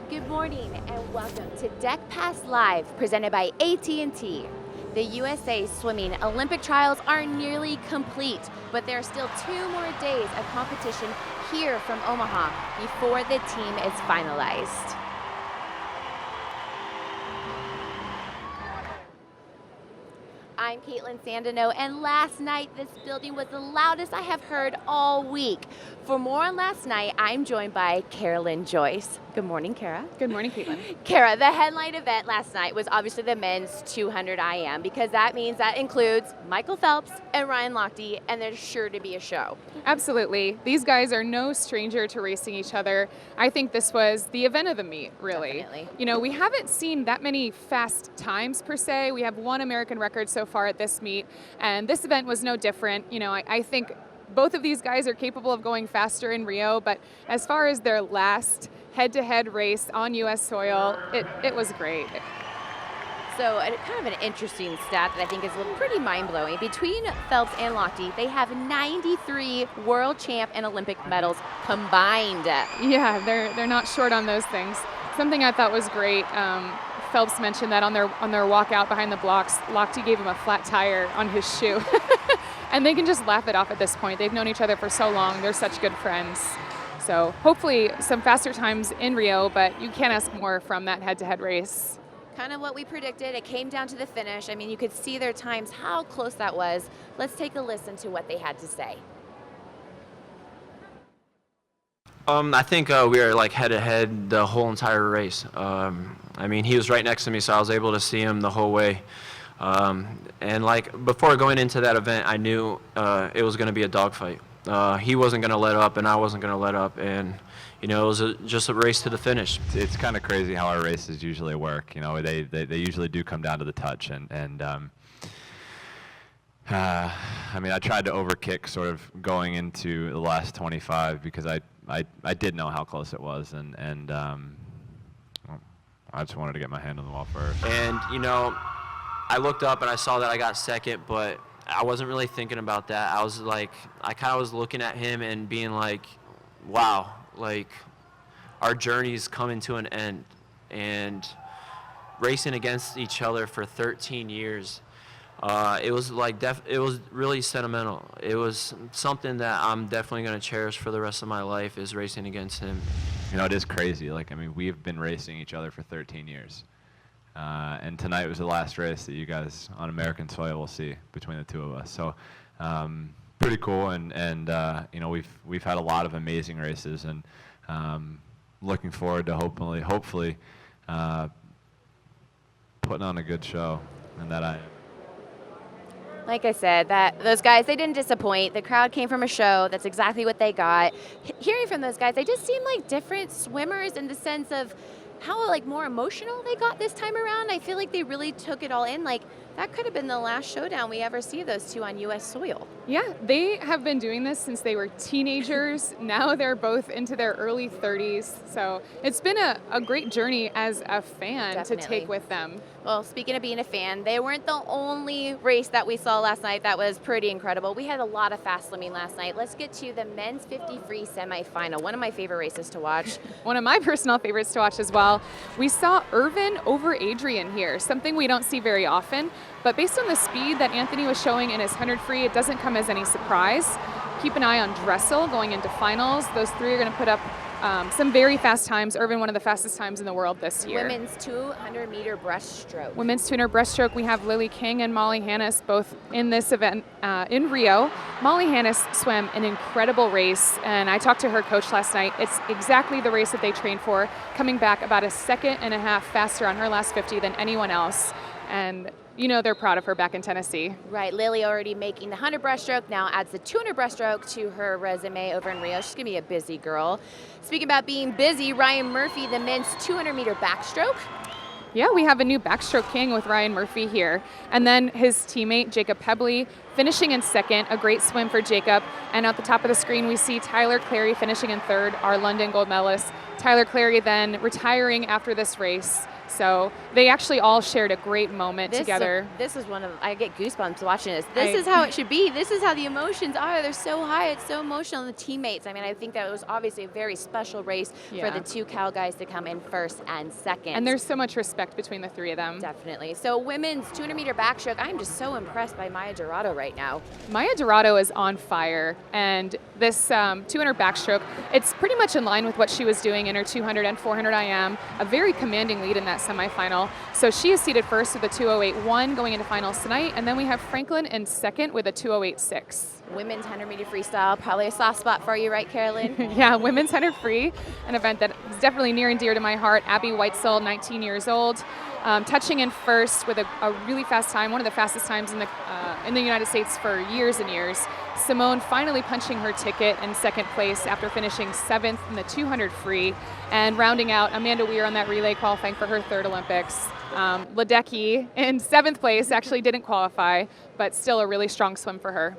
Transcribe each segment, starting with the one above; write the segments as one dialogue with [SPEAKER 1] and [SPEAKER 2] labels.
[SPEAKER 1] Good morning and welcome to Deck Pass Live, presented by AT&T. The USA Swimming Olympic trials are nearly complete, but there are still 2 more days of competition here from Omaha before the team is finalized. I'm Caitlin Sandino, and last night this building was the loudest I have heard all week. For more on last night, I'm joined by Carolyn Joyce. Good morning, Kara.
[SPEAKER 2] Good morning, Caitlin.
[SPEAKER 1] Kara, the headline event last night was obviously the men's 200 IM, because that means that includes Michael Phelps and Ryan Lochte, and there's sure to be a show.
[SPEAKER 2] Absolutely. These guys are no stranger to racing each other. I think this was the event of the meet, really.
[SPEAKER 1] Definitely.
[SPEAKER 2] You know, we haven't seen that many fast times per se. We have 1 American record so far at this meet, and this event was no different. You know, I think both of these guys are capable of going faster in Rio, but as far as their last head-to-head race on U.S. soil, it was great.
[SPEAKER 1] So kind of an interesting stat that I think is pretty mind-blowing. Between Phelps and Lochte, they have 93 world champ and Olympic medals combined.
[SPEAKER 2] Yeah, they're not short on those things. Something I thought was great, Phelps mentioned that on their walkout behind the blocks, Lochte gave him a flat tire on his shoe. And they can just laugh it off at this point. They've known each other for so long. They're such good friends. So hopefully some faster times in Rio, but you can't ask more from that head-to-head race.
[SPEAKER 1] Kind of what we predicted. It came down to the finish. I mean, you could see their times, how close that was. Let's take a listen to what they had to say.
[SPEAKER 3] I think we were like head-to-head the whole entire race. I mean, he was right next to me, so I was able to see him the whole way. And like before going into that event, I knew it was going to be a dogfight. He wasn't going to let up, and I wasn't going to let up, and you know, it was just a race to the finish.
[SPEAKER 4] It's kind of crazy how our races usually work. You know, they usually do come down to the touch, and I mean, I tried to overkick sort of going into the last 25 because I did know how close it was, and well, I just wanted to get my hand on the wall first.
[SPEAKER 3] And you know, I looked up and I saw that I got second, but I wasn't really thinking about that. I was like, I kind of was looking at him and being like, wow, like our journey's coming to an end, and racing against each other for 13 years. It was like it was really sentimental. It was something that I'm definitely going to cherish for the rest of my life, is racing against him.
[SPEAKER 4] You know, it is crazy. Like, I mean, we've been racing each other for 13 years. And tonight was the last race that you guys on American soil will see between the two of us. So pretty cool, and you know, we've had a lot of amazing races, and looking forward to hopefully putting on a good show, and that I am.
[SPEAKER 1] Like I said, those guys, they didn't disappoint. The crowd came from a show. That's exactly what they got. Hearing from those guys, they just seem like different swimmers in the sense of how like more emotional they got this time around. I feel like they really took it all in. Like, that could have been the last showdown we ever see of those two on U.S. soil. Yeah,
[SPEAKER 2] they have been doing this since they were teenagers. Now they're both into their early 30s. So it's been a great journey as a fan
[SPEAKER 1] Definitely.
[SPEAKER 2] to take with them.
[SPEAKER 1] Well, speaking of being a fan, they weren't the only race that we saw last night that was pretty incredible. We had a lot of fast swimming last night. Let's get to the men's 50 free semifinal, one of my favorite races to watch.
[SPEAKER 2] One of my personal favorites to watch as well. We saw Irvin over Adrian here, something we don't see very often. But based on the speed that Anthony was showing in his 100 free, it doesn't come as any surprise. Keep an eye on Dressel going into finals. Those 3 are going to put up some very fast times. Irvin, one of the fastest times in the world this year.
[SPEAKER 1] Women's 200-meter breaststroke.
[SPEAKER 2] Women's 200 breaststroke, we have Lily King and Molly Hannes both in this event in Rio. Molly Hannes swam an incredible race, and I talked to her coach last night. It's exactly the race that they trained for, coming back about a second and a half faster on her last 50 than anyone else. And you know they're proud of her back in Tennessee.
[SPEAKER 1] Right, Lily already making the 100 breaststroke, now adds the 200 breaststroke to her resume over in Rio. She's gonna be a busy girl. Speaking about being busy, Ryan Murphy, the men's 200-meter backstroke.
[SPEAKER 2] Yeah, we have a new backstroke king with Ryan Murphy here. And then his teammate, Jacob Pebley, finishing in second, a great swim for Jacob. And at the top of the screen, we see Tyler Clary finishing in third, our London gold medalist. Tyler Clary then retiring after this race. So they actually all shared a great moment together.
[SPEAKER 1] This is one of, I get goosebumps watching this. This is how it should be. This is how the emotions are. They're so high. It's so emotional. And the teammates, I mean, I think that was obviously a very special race for the two Cal guys to come in first and second.
[SPEAKER 2] And there's so much respect between the three of them.
[SPEAKER 1] Definitely. So women's 200-meter backstroke, I'm just so impressed by Maya Dorado right now.
[SPEAKER 2] Maya Dorado is on fire, and this 200 backstroke, it's pretty much in line with what she was doing in her 200 and 400 IM, a very commanding lead in that semifinal. So she is seated first with a 208.1 going into finals tonight, and then we have Franklin in second with a 208.6.
[SPEAKER 1] Women's 100-meter freestyle, probably a soft spot for you, right, Carolyn?
[SPEAKER 2] Yeah, women's 100 free, an event that is definitely near and dear to my heart. Abby Weitzel, 19 years old, touching in first with a really fast time, one of the fastest times in the United States for years and years. Simone finally punching her ticket in second place after finishing 7th in the 200 free, and rounding out Amanda Weir on that relay qualifying for her third Olympics. Ledecky in 7th place actually didn't qualify, but still a really strong swim for her.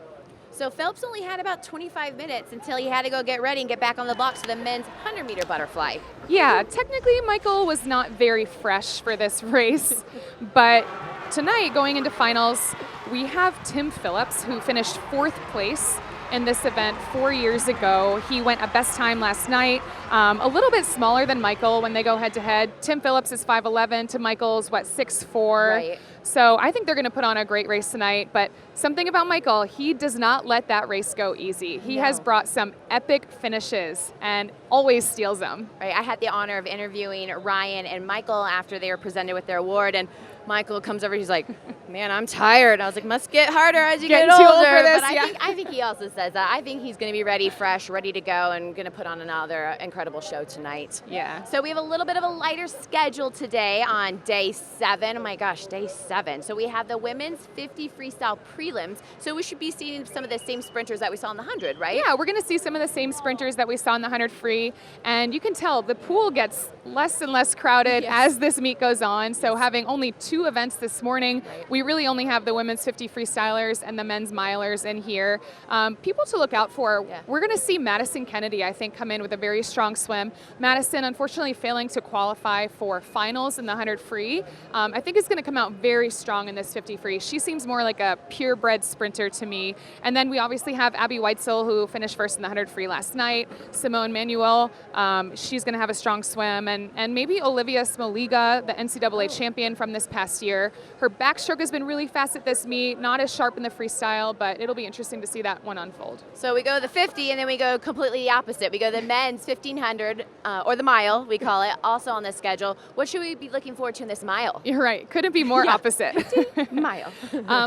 [SPEAKER 1] So Phelps only had about 25 minutes until he had to go get ready and get back on the blocks for the men's 100-meter butterfly.
[SPEAKER 2] Yeah, technically Michael was not very fresh for this race, but tonight going into finals, we have Tim Phillips, who finished 4th place in this event 4 years ago. He went a best time last night, a little bit smaller than Michael when they go head-to-head. Tim Phillips is 5'11", to Michael's, 6'4".
[SPEAKER 1] Right.
[SPEAKER 2] So I think they're going to put on a great race tonight, but something about Michael, he does not let that race go easy. He has brought some epic finishes and always steals them.
[SPEAKER 1] Right. I had the honor of interviewing Ryan and Michael after they were presented with their award, and Michael comes over, he's like, man, I'm tired. I was like, must get harder as you get older.
[SPEAKER 2] Too old for this,
[SPEAKER 1] but I think he also says that. I think he's going to be ready, fresh, ready to go, and going to put on another incredible show tonight.
[SPEAKER 2] Yeah.
[SPEAKER 1] So we have a little bit of a lighter schedule today on day 7. Oh my gosh, day 7. So we have the women's 50 freestyle prelims. So we should be seeing some of the same sprinters that we saw in the 100, right?
[SPEAKER 2] Yeah, we're going to see some of the same sprinters that we saw in the 100 free, and you can tell the pool gets less and less crowded as this meet goes on. So having only 2 events this morning, we really only have the women's 50 freestylers and the men's milers in here. People to look out for. We're going to see Madison Kennedy, I think, come in with a very strong swim. Madison, unfortunately, failing to qualify for finals in the 100 free. I think is going to come out very strong in this 50 free. She seems more like a purebred sprinter to me. And then we obviously have Abby Weitzel, who finished first in the 100 free last night. Simone Manuel, she's going to have a strong swim. And maybe Olivia Smoliga, the NCAA champion from this past year. Her backstroke has been really fast at this meet, not as sharp in the freestyle, but it'll be interesting to see that one unfold.
[SPEAKER 1] So we go the 50, and then we go completely the opposite. We go the men's 1500, or the mile, we call it, also on the schedule. What should we be looking forward to in this mile?
[SPEAKER 2] You're right. Couldn't be more opposite.
[SPEAKER 1] Mile.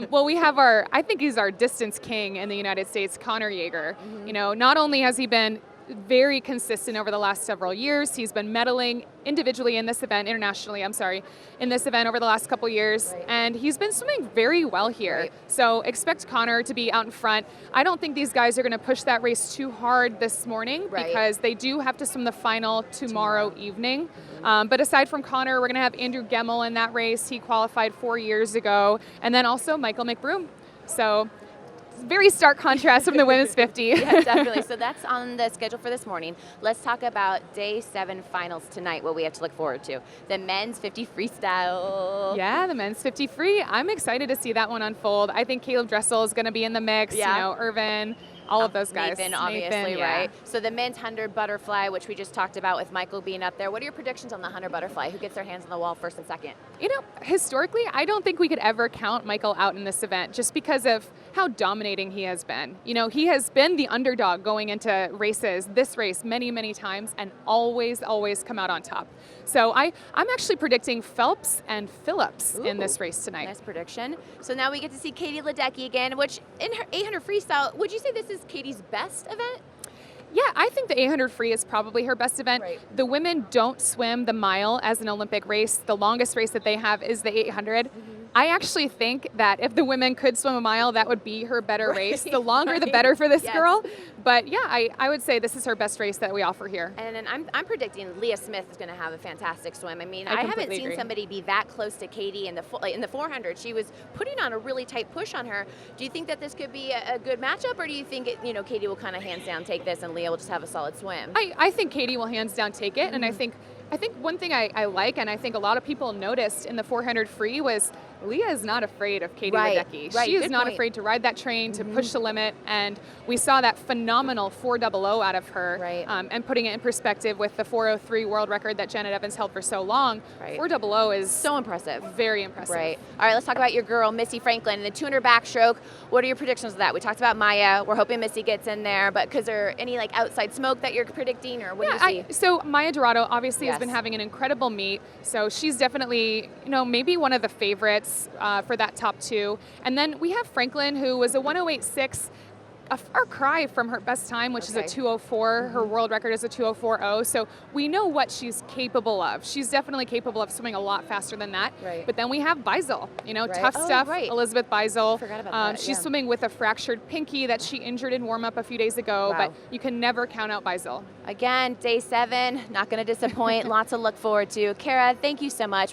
[SPEAKER 2] Well, we have I think he's our distance king in the United States, Connor Yeager. You know, not only has he been very consistent over the last several years. He's been medaling individually in this event, in this event over the last couple years, and he's been swimming very well here. So expect Connor to be out in front. I don't think these guys are going to push that race too hard this morning because they do have to swim the final tomorrow evening. But aside from Connor, we're going to have Andrew Gemmel in that race. He qualified 4 years ago, and then also Michael McBroom. So very stark contrast from the women's 50.
[SPEAKER 1] Yeah, definitely. So that's on the schedule for this morning. Let's talk about day 7 finals tonight, what we have to look forward to. The men's 50 freestyle.
[SPEAKER 2] Yeah, the men's 50 free. I'm excited to see that one unfold. I think Caleb Dressel is going to be in the mix, you know, Irvin, all of those guys.
[SPEAKER 1] Nathan, obviously, right? So the men's 100 butterfly, which we just talked about with Michael being up there. What are your predictions on the 100 butterfly? Who gets their hands on the wall first and second?
[SPEAKER 2] You know, historically, I don't think we could ever count Michael out in this event just because of how dominating he has been. You know, he has been the underdog going into races, this race many, many times, and always come out on top. So I'm actually predicting Phelps and Phillips in this race tonight.
[SPEAKER 1] Nice prediction. So now we get to see Katie Ledecky again, which in her 800 freestyle, would you say this is Katie's best event?
[SPEAKER 2] Yeah, I think the 800 free is probably her best event. The women don't swim the mile as an Olympic race. The longest race that they have is the 800. I actually think that if the women could swim a mile, that would be her better race. The longer, the better for this girl. But yeah, I would say this is her best race that we offer here.
[SPEAKER 1] And then I'm predicting Leah Smith is going to have a fantastic swim. I mean, I haven't seen somebody be that close to Katie in the 400. She was putting on a really tight push on her. Do you think that this could be a good matchup, or do you think Katie will kind of hands down take this and Leah will just have a solid swim?
[SPEAKER 2] I think Katie will hands down take it, and I think I think one thing I like, and I think a lot of people noticed in the 400 free, was Leah is not afraid of Katie Ledecky.
[SPEAKER 1] Right,
[SPEAKER 2] She is
[SPEAKER 1] good
[SPEAKER 2] not
[SPEAKER 1] point.
[SPEAKER 2] afraid to ride that train, to push the limit, and we saw that phenomenal 400 out of her.
[SPEAKER 1] Right.
[SPEAKER 2] And putting it in perspective with the 403 world record that Janet Evans held for so long,
[SPEAKER 1] Right.
[SPEAKER 2] 400 is
[SPEAKER 1] So impressive.
[SPEAKER 2] very impressive.
[SPEAKER 1] Right. All right, let's talk about your girl, Missy Franklin, in the 200 backstroke. What are your predictions of that? We talked about Maya. We're hoping Missy gets in there, but is there any like outside smoke that you're predicting, or what do you see?
[SPEAKER 2] So Maya Dorado obviously has
[SPEAKER 1] Yes.
[SPEAKER 2] been having an incredible meet. So she's definitely, maybe one of the favorites for that top two. And then we have Franklin, who was a 108.6. A far cry from her best time, which is a
[SPEAKER 1] Okay.
[SPEAKER 2] 204. Her world record is a 204.0. So we know what she's capable of. She's definitely capable of swimming a lot faster than that.
[SPEAKER 1] Right.
[SPEAKER 2] But then we have Beisel,
[SPEAKER 1] Right.
[SPEAKER 2] tough
[SPEAKER 1] Oh,
[SPEAKER 2] stuff.
[SPEAKER 1] right.
[SPEAKER 2] Elizabeth Beisel.
[SPEAKER 1] Forgot about that,
[SPEAKER 2] She's
[SPEAKER 1] yeah.
[SPEAKER 2] swimming with a fractured pinky that she injured in warm up a few days ago.
[SPEAKER 1] Wow.
[SPEAKER 2] But you can never count out Beisel.
[SPEAKER 1] Again, day 7, not going to disappoint. Lots to look forward to. Kara, thank you so much.